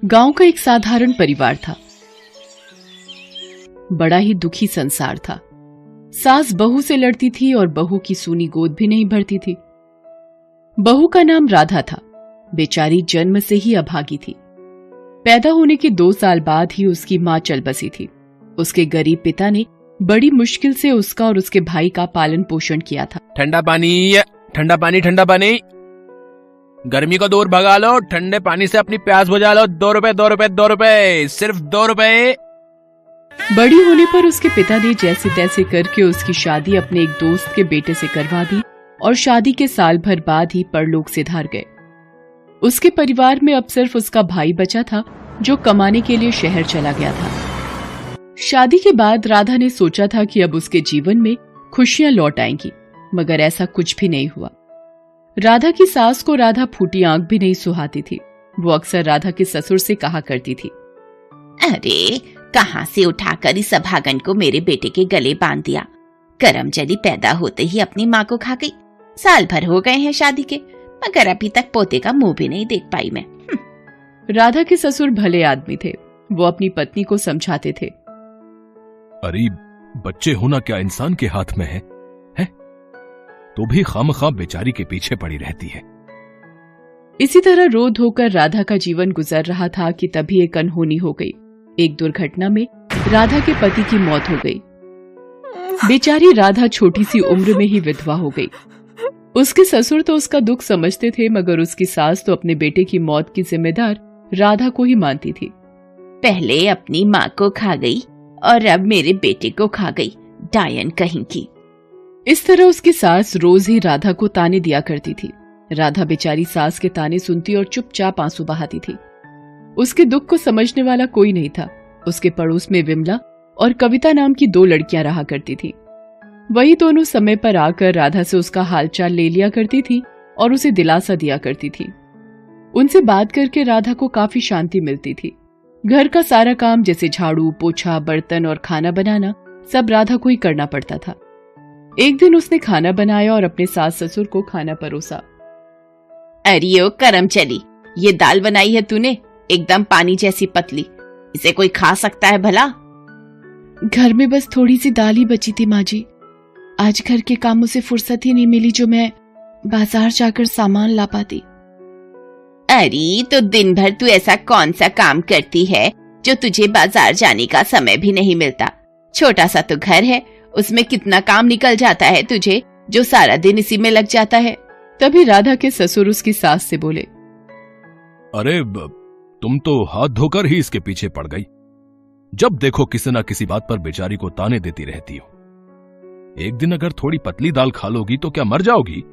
गांव का एक साधारण परिवार था। बड़ा ही दुखी संसार था। सास बहू से लड़ती थी और बहू की सूनी गोद भी नहीं भरती थी। बहू का नाम राधा था। बेचारी जन्म से ही अभागी थी। पैदा होने के 2 साल बाद ही उसकी मां चल बसी थी। उसके गरीब पिता ने बड़ी मुश्किल से उसका और उसके भाई का पालन पोषण किया था। ठंडा पानी, ठंडा पानी, ठंडा पानी। गर्मी को दूर भगा लो, ठंडे पानी से अपनी प्यास बुझा लो। 2 रुपए, 2 रुपए, 2 रुपए, सिर्फ 2 रुपए। बड़ी होने पर उसके पिता ने जैसे तैसे करके उसकी शादी अपने एक दोस्त के बेटे से करवा दी और शादी के साल भर बाद ही परलोक सिधार गए। उसके परिवार में अब सिर्फ उसका भाई बचा था जो कमाने के लिए शहर चला गया था। शादी के बाद राधा ने सोचा था कि अब उसके जीवन में खुशियां लौट आएंगी, मगर ऐसा कुछ भी नहीं हुआ। राधा की सास को राधा फूटी आंख भी नहीं सुहाती थी। वो अक्सर राधा के ससुर से कहा करती थी, अरे कहां से उठाकर इस अभागन को मेरे बेटे के गले बांध दिया। करमजली पैदा होते ही अपनी माँ को खा गई। साल भर हो गए हैं शादी के, मगर अभी तक पोते का मुंह भी नहीं देख पाई मैं। राधा के ससुर भले आदमी थे। वो अपनी पत्नी को समझाते थे, अरे बच्चे होना क्या इंसान के हाथ में है? तो भी खामखा बेचारी के पीछे पड़ी रहती है। इसी तरह रो धोकर राधा का जीवन गुजर रहा था कि तभी एक अनहोनी हो गई। एक दुर्घटना में राधा के पति की मौत हो गई। बेचारी राधा छोटी सी उम्र में ही विधवा हो गई। उसके ससुर तो उसका दुख समझते थे, मगर उसकी सास तो अपने बेटे की मौत की जिम्मेदार राधा को ही मानती थी। पहले अपनी माँ को खा गई और अब मेरे बेटे को खा गई, डायन कहीं की। इस तरह उसकी सास रोज ही राधा को ताने दिया करती थी। राधा बेचारी सास के ताने सुनती और चुपचाप आंसू बहाती थी। उसके दुख को समझने वाला कोई नहीं था। उसके पड़ोस में विमला और कविता नाम की 2 लड़कियां रहा करती थी। वही दोनों समय पर आकर राधा से उसका हालचाल ले लिया करती थी और उसे दिलासा दिया करती थी। उनसे बात करके राधा को काफी शांति मिलती थी। घर का सारा काम जैसे झाड़ू, पोछा, बर्तन और खाना बनाना सब राधा को ही करना पड़ता था। एक दिन उसने खाना बनाया और अपने सास ससुर को खाना परोसा। अरे ओ करमचली, ये दाल बनाई है तूने, एकदम पानी जैसी पतली। इसे कोई खा सकता है भला? घर में बस थोड़ी सी दाल ही बची थी माँ जी। आज घर के कामों से फुर्सत ही नहीं मिली जो मैं बाजार जाकर सामान ला पाती। अरे तो दिन भर तू ऐसा कौन सा काम करती है जो तुझे बाजार जाने का समय भी नहीं मिलता? छोटा सा तो घर है, उसमें कितना काम निकल जाता है तुझे, जो सारा दिन इसी में लग जाता है। तभी राधा के ससुर उसकी सास से बोले, अरे तुम तो हाथ धोकर ही इसके पीछे पड़ गई। जब देखो किसी न किसी बात पर बेचारी को ताने देती रहती हो। एक दिन अगर थोड़ी पतली दाल खा लोगी तो क्या मर जाओगी?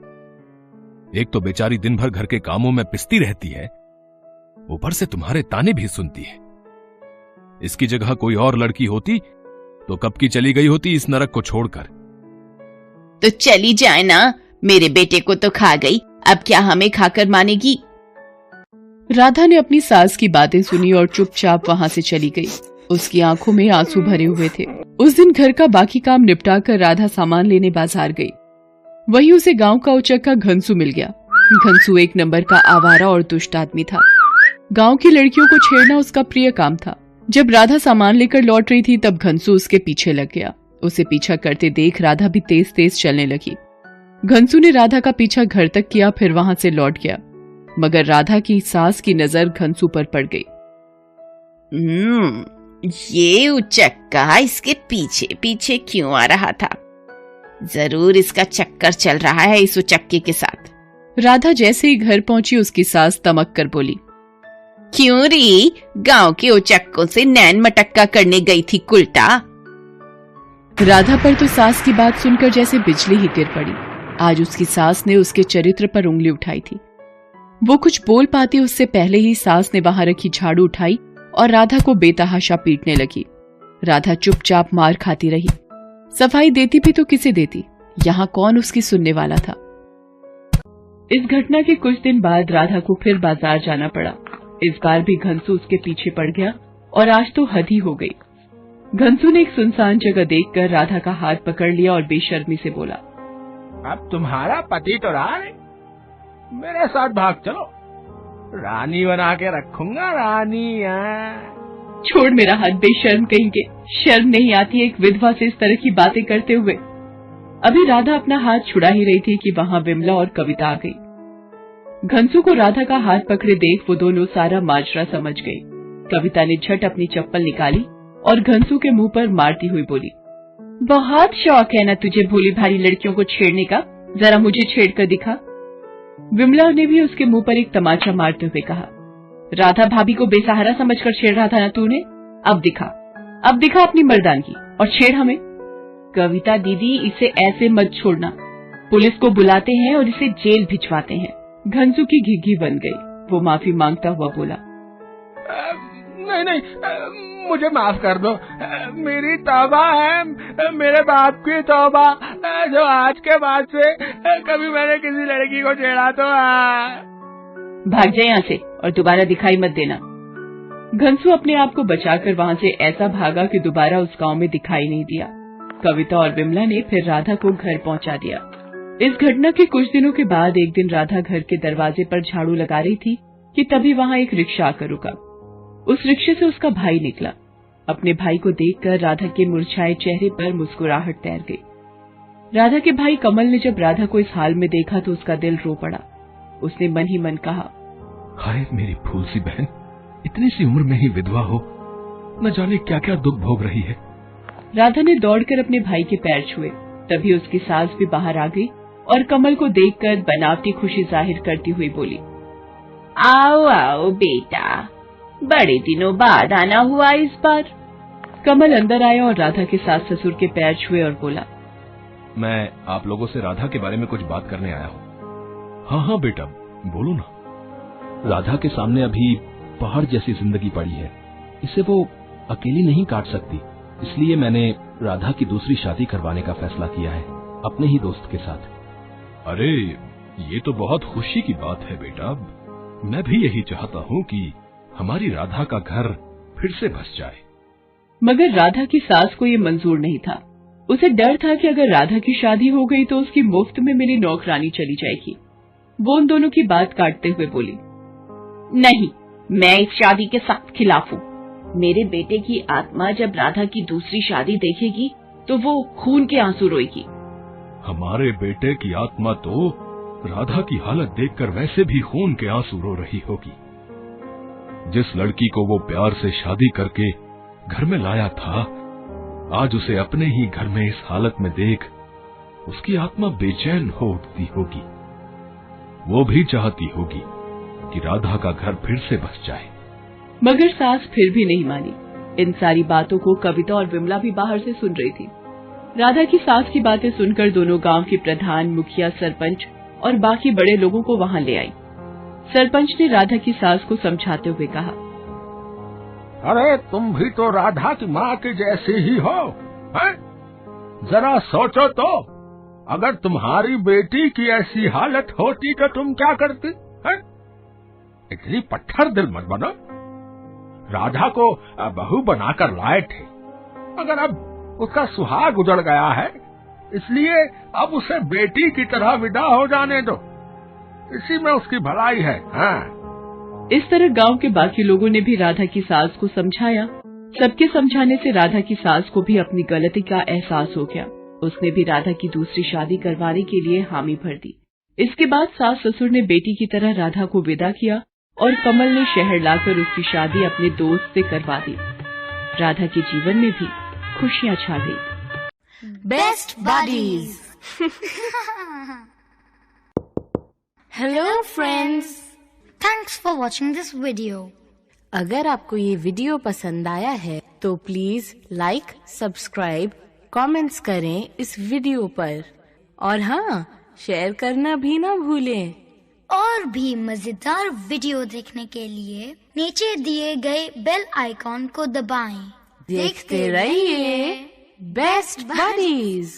एक तो बेचारी दिन भर घर के कामों में पिसती रहती है, ऊपर से तुम्हारे ताने भी सुनती है। इसकी जगह कोई और लड़की होती तो कब की चली गई होती इस नरक को छोड़कर। तो चली जाए ना, मेरे बेटे को तो खा गई, अब क्या हमें खाकर मानेगी? राधा ने अपनी सास की बातें सुनी और चुपचाप वहां से चली गई। उसकी आंखों में आंसू भरे हुए थे। उस दिन घर का बाकी काम निपटाकर राधा सामान लेने बाजार गई। वहीं उसे गांव का उचक्का घनसू मिल गया। घनसू एक नंबर का आवारा और दुष्ट आदमी था। गांव की लड़कियों को छेड़ना उसका प्रिय काम था। जब राधा सामान लेकर लौट रही थी तब घनसू उसके पीछे लग गया। उसे पीछा करते देख राधा भी तेज तेज चलने लगी। घनसू ने राधा का पीछा घर तक किया, फिर वहां से लौट गया, मगर राधा की सास की नजर घनसू पर पड़ गई। ये उचक्का इसके पीछे पीछे क्यों आ रहा था? जरूर इसका चक्कर चल रहा है इस उचक्के के साथ। राधा जैसे ही घर पहुंची उसकी सास तमक कर बोली, क्यों री, गांव के उचक्कों से नैन मटक्का करने गई थी कुलटा? राधा पर तो सास की बात सुनकर जैसे बिजली ही गिर पड़ी। आज उसकी सास ने उसके चरित्र पर उंगली उठाई थी। वो कुछ बोल पाती उससे पहले ही सास ने वहां रखी झाड़ू उठाई और राधा को बेतहाशा पीटने लगी। राधा चुपचाप मार खाती रही। सफाई देती भी तो किसे देती, यहाँ कौन उसकी सुनने वाला था। इस घटना के कुछ दिन बाद राधा को फिर बाजार जाना पड़ा। इस बार भी घनसू उसके पीछे पड़ गया और आज तो हद ही हो गई। घनसू ने एक सुनसान जगह देखकर राधा का हाथ पकड़ लिया और बेशर्मी से बोला, अब तुम्हारा पति तो रहा है, मेरे साथ भाग चलो। रानी बना के रखूंगा, रानी। छोड़ मेरा हाथ, बेशर्म कहेंगे। शर्म नहीं आती एक विधवा से इस तरह की बातें करते हुए। अभी राधा अपना हाथ छुड़ा ही रही थी कि वहां विमला और कविता आ गई। घनसू को राधा का हाथ पकड़े देख वो दोनों सारा माजरा समझ गई। कविता ने झट अपनी चप्पल निकाली और घनसू के मुंह पर मारती हुई बोली, बहुत शौक है ना तुझे भोली भारी लड़कियों को छेड़ने का, जरा मुझे छेड़ कर दिखा। विमला ने भी उसके मुंह पर एक तमाचा मारते हुए कहा, राधा भाभी को बेसहारा समझकर छेड़ रहा था ना तूने, अब दिखा अपनी मर्दानगी और छेड़ हमें। कविता दीदी, इसे ऐसे मत छोड़ना, पुलिस को बुलाते हैं और इसे जेल भिजवाते हैं। घनसू की घिघी बन गई। वो माफी मांगता हुआ बोला, नहीं, मुझे माफ कर दो। मेरी तौबा है, मेरे बाप की तौबा, जो आज के बाद से कभी मैंने किसी लड़की को छेड़ा तो। भाग जाए यहाँ से और दोबारा दिखाई मत देना। घनसू अपने आप को बचाकर वहाँ से ऐसा भागा कि दोबारा उस गांव में दिखाई नहीं दिया। कविता और विमला ने फिर राधा को घर पहुँचा दिया। इस घटना के कुछ दिनों के बाद एक दिन राधा घर के दरवाजे पर झाड़ू लगा रही थी कि तभी वहाँ एक रिक्शा आकर रुका। उस रिक्शे से उसका भाई निकला। अपने भाई को देखकर राधा के मुरझाए चेहरे पर मुस्कुराहट तैर गई। राधा के भाई कमल ने जब राधा को इस हाल में देखा तो उसका दिल रो पड़ा। उसने मन ही मन कहा, हाय मेरी फूल सी बहन, इतनी सी उम्र में ही विधवा हो, न जाने क्या क्या दुख भोग रही है। राधा ने दौड़कर अपने भाई के पैर छुए। तभी उसकी सास भी बाहर आ गई और कमल को देखकर बनावटी खुशी जाहिर करती हुई बोली, आओ आओ बेटा, बड़े दिनों बाद आना हुआ इस बार। कमल अंदर आया और राधा के सास ससुर के पैर छुए और बोला, मैं आप लोगों से राधा के बारे में कुछ बात करने आया हूँ। हाँ बेटा, बोलो ना। राधा के सामने अभी पहाड़ जैसी जिंदगी पड़ी है, इसे वो अकेली नहीं काट सकती, इसलिए मैंने राधा की दूसरी शादी करवाने का फैसला किया है अपने ही दोस्त के साथ। अरे ये तो बहुत खुशी की बात है बेटा। मैं भी यही चाहता हूँ कि हमारी राधा का घर फिर से बस जाए। मगर राधा की सास को ये मंजूर नहीं था। उसे डर था कि अगर राधा की शादी हो गई तो उसकी मुफ्त में मेरी नौकरानी चली जाएगी। वो उन दोनों की बात काटते हुए बोली, नहीं, मैं इस शादी के सख्त खिलाफ हूँ। मेरे बेटे की आत्मा जब राधा की दूसरी शादी देखेगी तो वो खून के आंसू रोएगी। हमारे बेटे की आत्मा तो राधा की हालत देखकर वैसे भी खून के आंसू रो रही होगी। जिस लड़की को वो प्यार से शादी करके घर में लाया था, आज उसे अपने ही घर में इस हालत में देख उसकी आत्मा बेचैन हो उठती होगी। वो भी चाहती होगी कि राधा का घर फिर से बस जाए। मगर सास फिर भी नहीं मानी। इन सारी बातों को कविता और विमला भी बाहर से सुन रही थी। राधा की सास की बातें सुनकर दोनों गांव के प्रधान, मुखिया, सरपंच और बाकी बड़े लोगों को वहां ले आई। सरपंच ने राधा की सास को समझाते हुए कहा, अरे तुम भी तो राधा की माँ की जैसी ही हो, हैं? जरा सोचो तो, अगर तुम्हारी बेटी की ऐसी हालत होती तो तुम क्या करती, हैं? इतनी पत्थर दिल मत बनो। राधा को बहू बनाकर लाए थे, मगर अब उसका सुहाग उजड़ गया है, इसलिए अब उसे बेटी की तरह विदा हो जाने दो। इसी में उसकी भलाई है। हाँ। इस तरह गांव के बाकी लोगों ने भी राधा की सास को समझाया। सबके समझाने से राधा की सास को भी अपनी गलती का एहसास हो गया। उसने भी राधा की दूसरी शादी करवाने के लिए हामी भर दी। इसके बाद सास ससुर ने बेटी की तरह राधा को विदा किया और कमल ने शहर लाकर उसकी शादी अपने दोस्त से करवा दी। राधा के जीवन में भी खुशियां छा गई। Best buddies. Hello friends, thanks for watching this video. अगर आपको ये वीडियो पसंद आया है तो प्लीज लाइक, सब्सक्राइब, कमेंट्स करें इस वीडियो पर और हाँ, शेयर करना भी ना भूलें। और भी मजेदार वीडियो देखने के लिए नीचे दिए गए बेल आइकॉन को दबाएं। देखते रहिए बेस्ट बडीज।